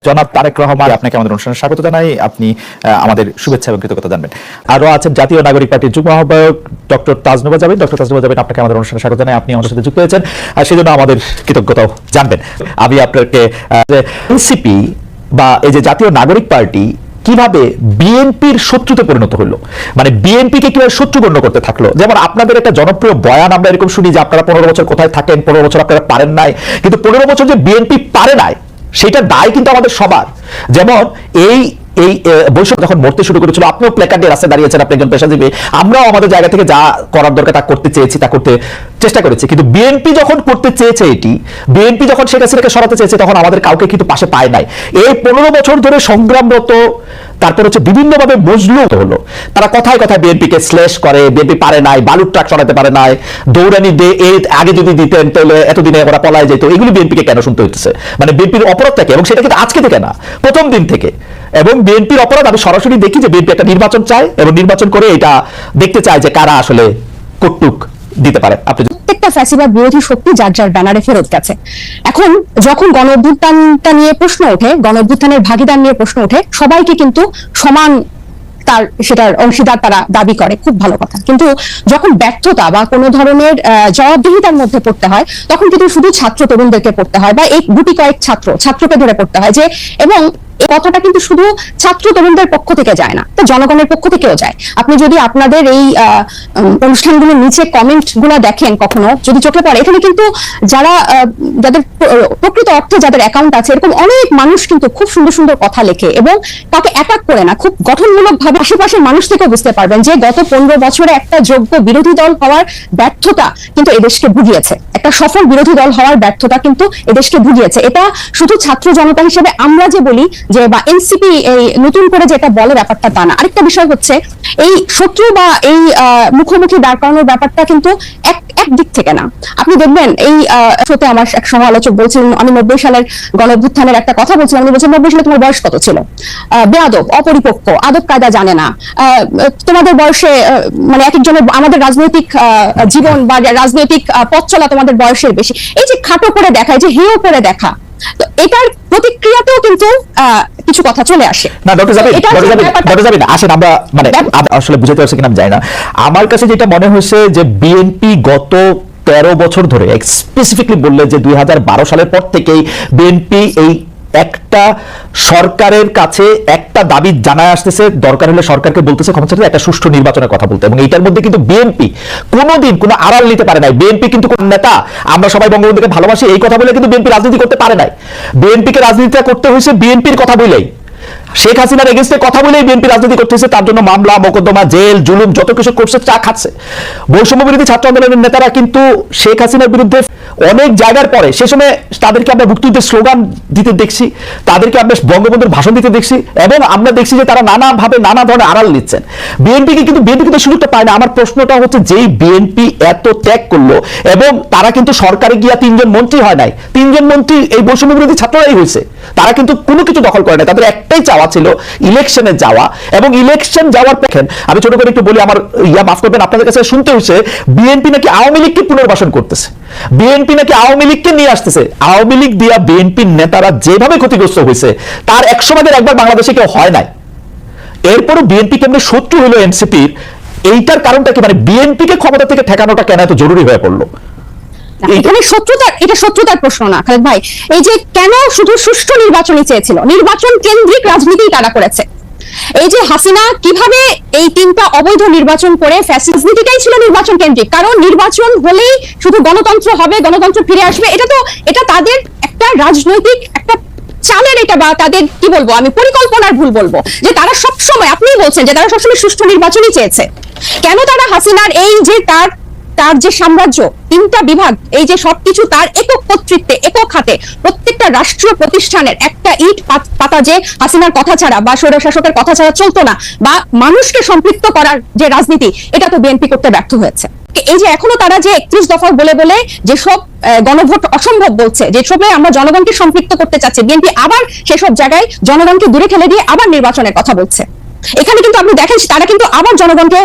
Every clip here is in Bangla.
জনাব তারেক রহমান, আপনাকে আমাদের অনুষ্ঠানে স্বাগত জানাই। আপনি আমাদের শুভেচ্ছা এবং কৃতজ্ঞতা জানবেন। আরো আছেন জাতীয় নাগরিক পার্টির যুগ্ম আহ্বায়ক ডক্টর তাজনুবা জাবিন। ডক্টর তাজনুবা জাবিন, আপনাকে আমাদের অনুষ্ঠানে স্বাগত জানাই। আপনি আমাদের সাথে যুক্ত হয়েছেন আর সেজন্য আমাদের কৃতজ্ঞতাও জানবেন। আমি আপনাকে এনসিপি বা এই যে জাতীয় নাগরিক পার্টি কিভাবে বিএনপির শত্রুতে পরিণত হলো, মানে বিএনপিকে কিভাবে শত্রু গণ্য করতে থাকলো। যেমন আপনাদের একটা জনপ্রিয় বয়ান আমরা এরকম শুনি যে আপনারা 15 বছর কোথায় থাকেন, 15 বছর আপনারা পারেন নাই, কিন্তু 15 বছর যে বিএনপি পারে নাই সেটা দায় কিন্তু আমাদের সবার। যেমন এই বৈষম্য যখন মরতে শুরু করেছিল, আপনিও প্ল্যাকার্ড দিয়ে রাস্তায় দাঁড়িয়েছেন, আপনি একজন পেশাজীবী, আমরাও আমাদের জায়গা থেকে যা করার দরকার তা করতে চেয়েছি, তা করতে চেষ্টা করেছি। কিন্তু বিএনপি যখন করতে চেয়েছে, বিএনপি যখন শেখ হাসিনাকে সরাতে চেয়েছে, তখন আমাদের কাউকে কিন্তু পাশে পায় নাই। এই 15 বছর ধরে সংগ্রামরত, তারপর হচ্ছে বিভিন্নভাবে মজলুম হলো। তারা কথায় কথায় বিএনপিকে শ্লেষ করে, বিএনপি পারে নাই, বালুর ট্রাক সরাতে পারে নাই, দৌড়ানি আগে যদি দিতেন তাহলে এতদিনে ওরা পলায় যেত। এগুলি বিএনপিকে কেন শুনতে হচ্ছে? মানে বিএনপির অপরাধটাকে, এবং সেটা কিন্তু আজকে থেকে না, প্রথম দিন থেকে। এবং বিএনপির অপরাধ আমি সরাসরি দেখি যে বিএনপি একটা নির্বাচন চায় এবং নির্বাচন করে এটা দেখতে চায় যে কারা আসলে কটুক দিতে পারে। আপনি প্রত্যেকটা ফ্যাসিবাদ বিরোধী শক্তি যার যার ব্যানারে ফেরত গেছে। এখন যখন গণ অভ্যুত্থানটা নিয়ে প্রশ্ন ওঠে, গণ অভ্যুত্থানের ভাগিদার নিয়ে প্রশ্ন ওঠে, সবাইকে কিন্তু সমান সেটার অংশীদার তারা দাবি করে, খুব ভালো কথা। কিন্তু যখন ব্যর্থতা বা কোনো ধরনের জবাবদিহিতার মধ্যে পড়তে হয়, তখন কিন্তু শুধু ছাত্র তরুণদেরকে পড়তে হয় বা এই গুটি কয়েক ছাত্রকে ধরে পড়তে হয় যে, এবং এই কথাটা কিন্তু শুধু ছাত্র তরুণদের পক্ষ থেকে যায় না, তো জনগণের পক্ষ থেকেও যায়। আপনি যদি আপনাদের এই অনুষ্ঠানগুলোর নিচে কমেন্ট গুলো দেখেন, কখনো যদি চোখে পড়ে, এখানে কিন্তু যাদের প্রকৃত অর্থে যাদের অ্যাকাউন্ট আছে, এরকম অনেক মানুষ কিন্তু খুব সুন্দর সুন্দর কথা লেখে এবং তাকে অ্যাটাক করে না, খুব গঠনমূলক ভাবে। আশেপাশের মানুষ থেকেও বুঝতে পারবেন যে গত 15 বছরে একটা যোগ্য বিরোধী দল হওয়ার ব্যর্থতা কিন্তু এদেশকে ভুগিয়েছে, একটা সফল বিরোধী দল হওয়ার ব্যর্থতা কিন্তু এদেশকে ভুগিয়েছে। এটা শুধু ছাত্র জনতা হিসেবে আমরা যে বলি যে, বা এনসিপি এই নতুন করে যেটা বলে, ব্যাপারটা তা না। আরেকটা বিষয় হচ্ছে, এই শত্রু বা এই মুখোমুখি দাঁড় করানোর ব্যাপারটা কিন্তু এক দিক থেকে না। আপনি দেখবেন এই শোতে আমার এক সমালোচক বলছিলেন, আমি 90 সালের গণ অভ্যুত্থানের একটা কথা বলছিলাম, আমি বলছিলাম 90 সালে তোমার বয়স কত ছিল? বেয়াদব, অপরিপক্ক, আদব কায়দা জানে না, তোমাদের বয়সে মানে এক একজনের, আমাদের রাজনৈতিক জীবন বা রাজনৈতিক পথ চলা তোমাদের বয়সের বেশি। এই যে খাটো করে দেখা, এই যে হেয় করে দেখা, তো এটার প্রতিক্রিয়াতেও কিন্তু কিছু কথা চলে আসে। না ডক্টর জাবিন আসেন, আমরা মানে আসলে বুঝাতে পারছি কিনা জানি না। আমার কাছে যেটা মনে হয়েছে যে বিএনপি গত 13 বছর ধরে, স্পেসিফিকলি বললে যে 2012 সালের পর থেকেই বিএনপি এই একটা সরকারের কাছে একটা দাবি জানায় আসতেছে, দরকার হলে সরকারকে বলতেছে ক্ষমতা চাইতে একটা সুষ্ঠু নির্বাচনের কথা বলতে। এবং এইটার মধ্যে কিন্তু বিএনপি কোনোদিন কোনো আড়াল নিতে পারে নাই। বিএনপি কিন্তু কোন নেতা আমরা সবাই বঙ্গবন্ধুকে ভালোবাসি এই কথা বলে কিন্তু বিএনপি রাজনীতি করতে পারে নাই। বিএনপিকে রাজনীতিটা করতে হয়েছে বিএনপির কথা বলেই, শেখ হাসিনার এগেইনস্টে কথা বলেই বিএনপি রাজনীতি করতেছে। তার জন্য মামলা, মোকদ্দমা, জেল, জুলুম যত কিছু করছে, চা খাচ্ছে। বৈষম্য বিরোধী ছাত্র আন্দোলনের নেতারা কিন্তু শেখ হাসিনার বিরুদ্ধে অনেক জায়গার পরে, সে সময় তাদেরকে আমরা মুক্তিযুদ্ধের স্লোগান দিতে দেখছি, তাদেরকে আমরা বঙ্গবন্ধুর ভাষণ দিতে দেখছি, এবং আমরা দেখছি যে তারা নানাভাবে নানা ধরনের আড়াল নিচ্ছেন। বিএনপি কিন্তু সুযোগটা পায় না। আমার প্রশ্নটা হচ্ছে, যেই বিএনপি এত ত্যাগ করলো, এবং তারা কিন্তু সরকারে গিয়া 3 জন মন্ত্রী হয় নাই, 3 জন মন্ত্রী এই বৈষম্য বিরোধী ছাত্ররাই হয়েছে। তারা কিন্তু কোনো কিছু দখল করে নাই, তাদের একটাই চাওয়া ছিল ইলেকশনে যাওয়া। এবং ইলেকশন যাওয়ার পক্ষে আমি ছোট করে একটু বলি, আমার মাফ করবেন, আপনাদের কাছে শুনতে হয়েছে বিএনপি নাকি আওয়ামী লীগকে পুনর্বাসন করতেছে, বিএনপি নাকি আওয়ামী লীগকে নিয়ে আসতেছে। আওয়ামী লীগ দিয়া বিএনপির নেতারা যেভাবে ক্ষতিগ্রস্ত হয়েছে, তার 100 ভাগের একবার বাংলাদেশে কেউ হয় নাই। এরপরও বিএনপি কেমনে শত্রু হলো এনসিপির, এইটার কারণটা কি? মানে বিএনপিকে ক্ষমতা থেকে ঠেকানোটা কেন এত জরুরি হয়ে পড়লো? এখানে এটা শত্রুতার প্রশ্ন না খালেদ ভাই। এই যে কেন শুধু সুষ্ঠু নির্বাচনই চেয়েছিল, নির্বাচন কেন্দ্রিক রাজনীতি তারা করেছে। এই যে হাসিনা কিভাবে এই 3টা অবৈধ নির্বাচন করে, ফ্যাসিলিটিটাই ছিল নির্বাচন কেন্দ্রিক, কারণ নির্বাচন হলেই শুধু গণতন্ত্র হবে, গণতন্ত্র ফিরে আসবে। এটা তাদের একটা রাজনৈতিক একটা চালের, এটা বা তাদের কি বলবো আমি, পরিকল্পনার ভুল বলবো, যে তারা সবসময়, আপনি বলছেন যে তারা সবসময় সুষ্ঠু নির্বাচনই চেয়েছে। কেন তারা হাসিনার এই যে তার যে সাম্রাজ্য, 3টা বিভাগ, এই যে সবকিছু তার একক কর্তৃত্বে, একক হাতে, প্রত্যেকটা রাষ্ট্রীয় প্রতিষ্ঠানের একটা ইট পাতা যে হাসিনার কথা ছাড়া বা স্বৈরশাসকের কথা ছাড়া চলতো না, বা মানুষকে সম্পৃক্ত করার যে রাজনীতি, এটা তো বিএনপি করতে ব্যর্থ হয়েছে। এই যে এখনো তারা যে 31 দফা বলে যেসব গণভোট অসম্ভব বলছে, যেসবে আমরা জনগণকে সম্পৃক্ত করতে চাচ্ছি, বিএনপি আবার সেসব জায়গায় জনগণকে দূরে ঠেলে দিয়ে আবার নির্বাচনের কথা বলছে। এখানে কিন্তু আপনি দেখেন তারা কিন্তু আবার জনগণকে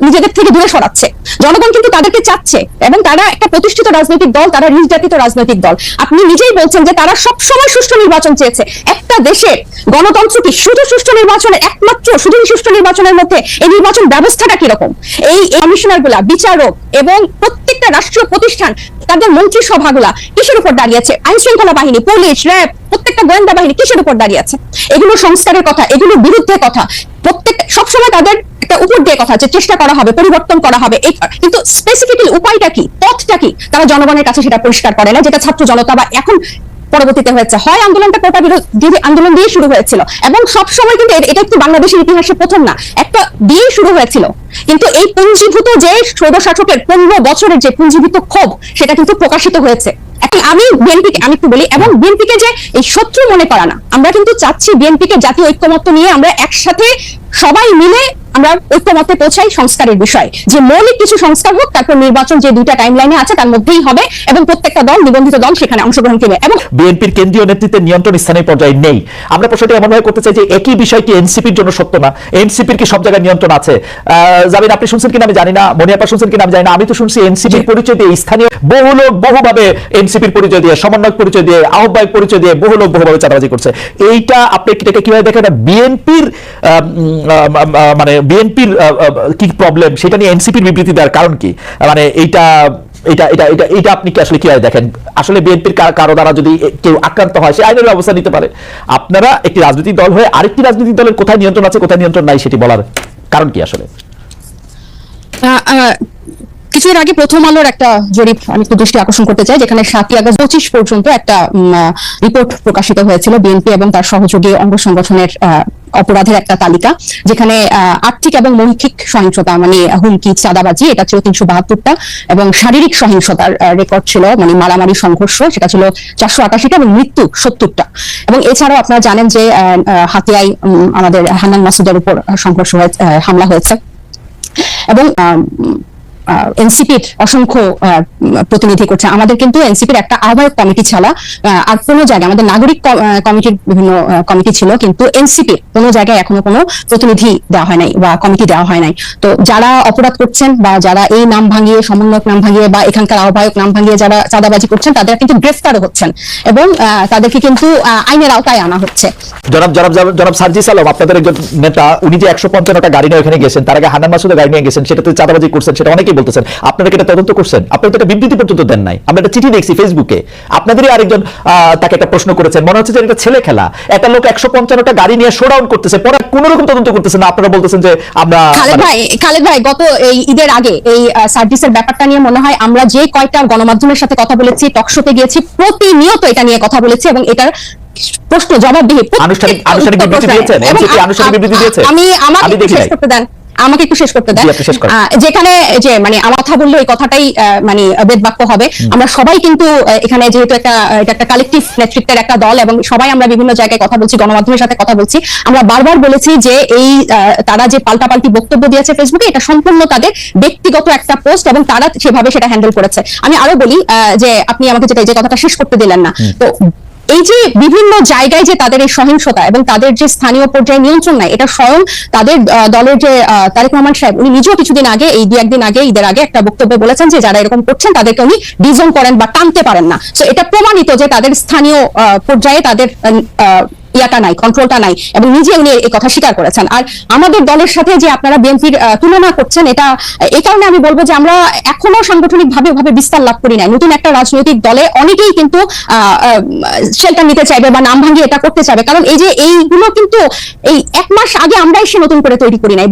নিজেদের থেকে দূরে সরাচ্ছে। জনগণ কিন্তু তাদেরকে চাচ্ছে এবং তারা একটা প্রতিষ্ঠিত রাজনৈতিক দল, তারা নির্যাতিত রাজনৈতিক দল। আপনি নিজেই বলছেন যে তারা সবসময় সুষ্ঠু নির্বাচন চেয়েছে। একটা দেশে গণতন্ত্র কি শুধু সুষ্ঠু নির্বাচনের একমাত্র শুধু সুষ্ঠু নির্বাচনের মধ্যে এই নির্বাচন ব্যবস্থাটা কিরকম? এই কমিশনার গুলা, বিচারক এবং প্রত্যেকটা রাষ্ট্রীয় প্রতিষ্ঠান, তাদের মন্ত্রিসভাগুলা কিসের উপর দাঁড়িয়েছে? আইন শৃঙ্খলা বাহিনী, পুলিশ, র্যাব, প্রত্যেকটা গোয়েন্দা বাহিনী কিসের উপর দাঁড়িয়ে আছে? এগুলো সংস্কারের কথা, এগুলোর বিরুদ্ধে কথা, প্রত্যেক সবসময় তাদের একটা উপর দিয়ে কথা, যে চেষ্টা করা হবে, পরিবর্তন করা হবে, কিন্তু স্পেসিফিক্যালি উপায়টা কি, পথটা কি, তারা জনগণের কাছে সেটা পরিষ্কার করে না। যেটা ছাত্র জনতা বা এখন পরবর্তীতে হয়েছে, হয় আন্দোলনটা কোটা বিরোধী আন্দোলন দিয়ে শুরু হয়েছিল এবং সবসময় কিন্তু এটা একটু বাংলাদেশের ইতিহাসে প্রথম না, একটা দিয়ে শুরু হয়েছিল। কিন্তু এই পুঞ্জীভূত যে স্বৈরশাসকের 15 বছরের যে পুঞ্জীভূত ক্ষোভ, সেটা কিন্তু প্রকাশিত হয়েছে। এখন আমি বিএনপিকে আমি একটু বলি, এবং বিএনপিকে যে এই শত্রু মনে করা না, আমরা কিন্তু চাচ্ছি বিএনপিকে জাতীয় ঐক্যমত্য নিয়ে আমরা একসাথে সবাই মিলে আমরা ঐক্যমত্যে পৌঁছাই সংস্কারের বিষয়, যে মৌলিক কিছু সংস্কার হোক, তারপর নির্বাচন যে দুইটা টাইমলাইনে আছে তার মধ্যেই হবে এবং প্রত্যেকটা দল, নিবন্ধিত দল সেখানে অংশগ্রহণ করবে। এবং বিএনপির কেন্দ্রীয় নেতৃত্বের নিয়ন্ত্রণ স্থানীয় পর্যায়ে নেই। আমরা প্রশ্নটি এমন ভাবে করতে চাই যে একই বিষয় কি এনসিপির জন্য সত্য না? এনসিপির কি সব জায়গায় নিয়ন্ত্রণ আছে? জামিন, আপনি শুনছেন কিনা আমি জানি না, মনিয়াপা শুনছেন কিনা আমি জানি না। আমি তো শুনছি এনসিপির পরিচয় দিয়ে, স্থানীয় বহু লোক বহুভাবে এনসিপির পরিচয় দিয়ে, সমন্বয়ক পরিচয় দিয়ে, আহ্বায়ক পরিচয় দিয়ে বহু লোক বহুভাবে চাঁদাবাজি করছে। এইটা আপনি এটাকে কিভাবে দেখেন? বিএনপির মানে বিএনপির কি প্রবলেম সেটা নিয়ে এনসিপির বিবৃতি দেওয়ার কারণ কি? মানে এইটা এটা এটা এটা এটা আপনি কি আসলে কিভাবে দেখেন? আসলে বিএনপির কারো দ্বারা যদি কেউ আক্রান্ত হয়, সে আইনের ব্যবস্থা নিতে পারে। আপনারা একটি রাজনৈতিক দল হয়ে আরেকটি রাজনৈতিক দলের কোথায় নিয়ন্ত্রণ আছে, কোথায় নিয়ন্ত্রণ নাই, সেটি বলার কারণ কি আসলে? কিছুদিন আগে প্রথম আলোর একটা জরিপ আমি একটু দৃষ্টি আকর্ষণ করতে চাই, যেখানে 7ই আগস্ট 25 পর্যন্ত একটা রিপোর্ট প্রকাশিত হয়েছিল বিএনপি এবং তার সহযোগী অঙ্গ সংগঠনের অপরাধের একটা তালিকা, যেখানে আর্থিক এবং মৌখিক সহিংসতা মানে হুমকি, চাঁদাবাজি, এটা ছিল 372টা, এবং শারীরিক সহিংসতার রেকর্ড ছিল মানে মারামারি, সংঘর্ষ, সেটা ছিল 488টা, এবং মৃত্যু 70টা। এবং এছাড়াও আপনারা জানেন যে হাতিয়ায় আমাদের হান্নান মাসুদের উপর সংঘর্ষ হয়েছে, হামলা হয়েছে, এবং এনসিপির অসংখ্য প্রতিনিধি করছে। আমাদের কিন্তু এনসিপির একটা আহ্বায়ক কমিটি ছাড়া আর কোনো জায়গায়, আমাদের নাগরিক কমিটির বিভিন্ন কমিটি ছিল, কিন্তু এনসিপির কোনো জায়গায় এখনো কোনো প্রতিনিধি দেওয়া হয় নাই বা কমিটি দেওয়া হয় নাই। তো যারা অপরাধ করছেন বা যারা এই নাম ভাঙিয়ে, সমন্বয়ক নাম ভাঙিয়ে বা এখানকার আহ্বায়ক নাম ভাঙিয়ে যারা চাঁদাবাজি করছেন, তাদের কিন্তু গ্রেফতারও হচ্ছেন এবং তাদেরকে কিন্তু আইনের আওতায় আনা হচ্ছে। জনাব সার্জিস আলম, আপনাদের একজন নেতা, উনি যে 155টা গাড়ি নিয়ে ওখানে গেছেন, তার আগে হান্নান মাসুদের গাড়ি নিয়ে গেছেন, সেটাতে চাঁদাবাজি করছেন, সেটা অনেকেই বলতেছেন। আপনারা কি এটা তদন্ত করছেন? আপনারা তো একটা বিবৃতি পর্যন্ত দেন নাই। আমরা একটা চিঠি দেখছি ফেসবুকে, আপনাদেরই আরেকজন তাকে একটা প্রশ্ন করেছেন, মনে হচ্ছে যে এটা ছেলে খেলা। একটা লোক 155টা গাড়ি নিয়ে শোডাউন করতেছে, পরে কোনো রকম তদন্ত করতেছেন না। আপনারা বলতেছেন যে আমরা খালেদ ভাই গত এই ঈদের আগে এই সার্ভিসের ব্যাপারটা নিয়ে মনে হয় আমরা যে কয়টা গণমাধ্যমের সাথে কথা বলেছি, টকশোতে গিয়েছি, প্রতিনিয়ত এটা নিয়ে কথা বলেছি এবং এটার প্রশ্ন জবাবদিহি আনুষ্ঠানিক বিবৃতি দিয়েছেন। আনুষ্ঠানিক বিবৃতি দিয়েছে। আমাকে শেষ করতে দেন, আমাকে একটু শেষ করতে দেন। যেখানে যে মানে আমার কথা বললে ওই কথাটাই মানে বেদবাক্য হবে। আমরা সবাই কিন্তু এখানে যেহেতু এটা একটা কালেকটিভ নেতৃত্বের একটা দল এবং সবাই আমরা বিভিন্ন জায়গায় কথা বলছি, গণমাধ্যমের সাথে কথা বলছি, আমরা বারবার বলেছি যে এই তারা যে পাল্টাপাল্টি বক্তব্য দিয়েছে ফেসবুকে, এটা সম্পূর্ণ তাদের ব্যক্তিগত একটা পোস্ট এবং তারা সেভাবে সেটা হ্যান্ডেল করেছে। আমি আরো বলি যে আপনি আমাকে যেটা যে কথাটা শেষ করতে দিলেন না, তো এই যে বিভিন্ন জায়গায় যে তাদের এই সহিংসতা এবং তাদের যে স্থানীয় পর্যায়ে নিয়ন্ত্রণ নাই, এটা স্বয়ং তাদের দলের যে তারেক রহমান সাহেব, উনি নিজেও কিছুদিন আগে, এই 2-1 দিন আগে, ঈদের আগে একটা বক্তব্যে বলেছেন যে যারা এরকম করছেন তাদেরকে উনি ডিজন করেন বা টানতে পারেন না। তো এটা প্রমাণিত যে তাদের স্থানীয় পর্যায়ে তাদের ইয়াটা নাই, কন্ট্রোলটা নাই, এবং নিজে উনি এই কথা স্বীকার করেছেন। আর আমাদের দলের সাথে যে আপনারা বিএনপির তুলনা করছেন, এটা এই কারণে আমি বলবো যে আমরা এখনো সাংগঠনিক ভাবে বিস্তার লাভ করি নাই। নতুন একটা রাজনৈতিক দলে অনেকেই কিন্তু শেল্টার নিতে চাইবে বা নাম ভাঙিয়ে এটা করতে চাইবে, কারণ এই যে এইগুলো কিন্তু এই 1 মাস আগে আমরা এসে নতুন করে তৈরি করি নাই।